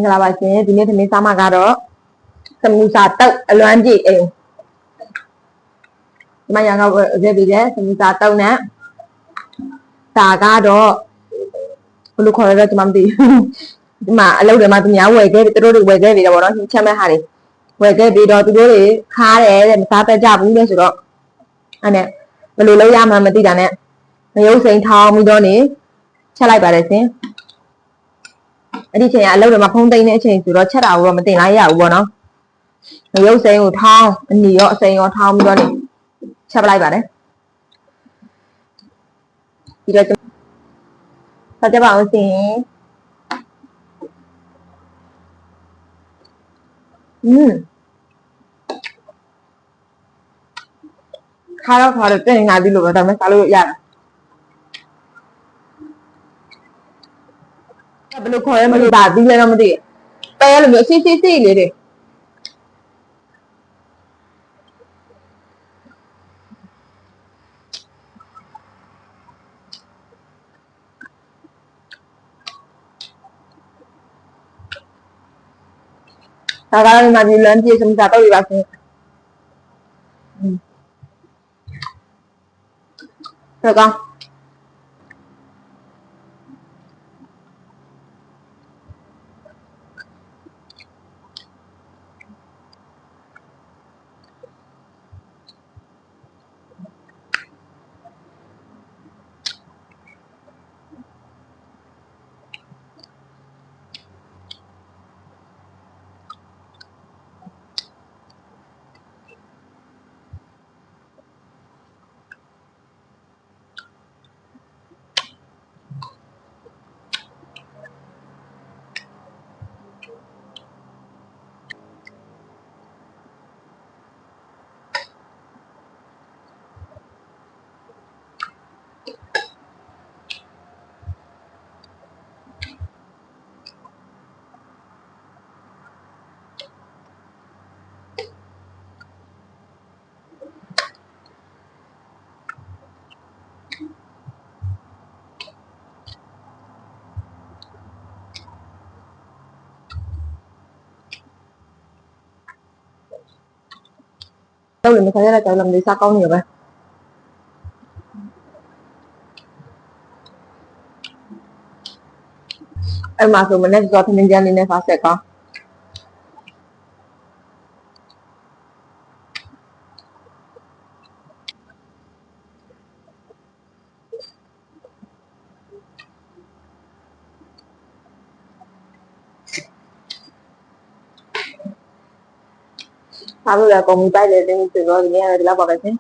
င်္ဂလာပါရှင်ဒီနေ့သမီးစားမှာကတော့စမူစာတုပ်အလွမ်းကြီးအိမ်ဒီမှာရအောင်ရက်ပြီးတဲ့စမူစာတုပ်နဲ့ဒါကတော့ဘယ်လိုခေါ်ရလဲကျွန်မမသိဘူးဒီမှာအလုပ်တွေမှာသူများဝယ်ခဲ့သူတို့တွေဝယ်ခဲ့ပြီးတော့ဗောနော်ချက်မဲ့ဟာတွေဝယ်ခဲ့ပြီးတော့သူတို့တွေခါတယ်တဲ့မစားတတ်ကြဘူးလေဆိုတော့အဲ့နဲ့ဘယ်လိုလုပ်ရမှန်းမသိတာနဲ့မယုတ်စိန်ထောင်းပြီးတော့နေချက်လိုက်ပါတယ်ရှင်အဲ့ဒီချိန်ကအလုပ်တွေမှာဖုံးသိမ်းတဲ့အချိန်ဆိုတော့ချက်တာကိုတော့မတင်လိုက်ရဘူးပေါ့နော်မယုတ်စိန်ကိုထောင်းအနီရောအစိန်ရောထောင်းပြီးတော့နေချက်ပလိုက်ပါတယ်ပြီးတော့ဆက်ကြပါအောင်ရှင်ခါတော့တင်ငါပြီလို့ပဲဒါမှစားလို့ရတာဘယ်လိုခေါ်ရမလဲဒါပြီးလည်းတော့မသိပဲလို့မျိုးစီလေးတွေဒါကတော့ဒီမှာဒီလမ်းပြေးစမစားတော့ရပါရှင်ဟုတ်ကောတော့လည်းမစားရတဲ့ကြောင်လည်းမစားကောင်းနေရပဲအဲ့မှာဆိုမနေ့ကတော့ထမင်းကြမ်းလေးနဲ့ဖားဆက်ကောင်းစားလို့လည်းကုန်ပြီပိုက်လေတင်းဆိုတော့ဒီနေ့ရတယ်ဒီလောက်ပါပဲရှင်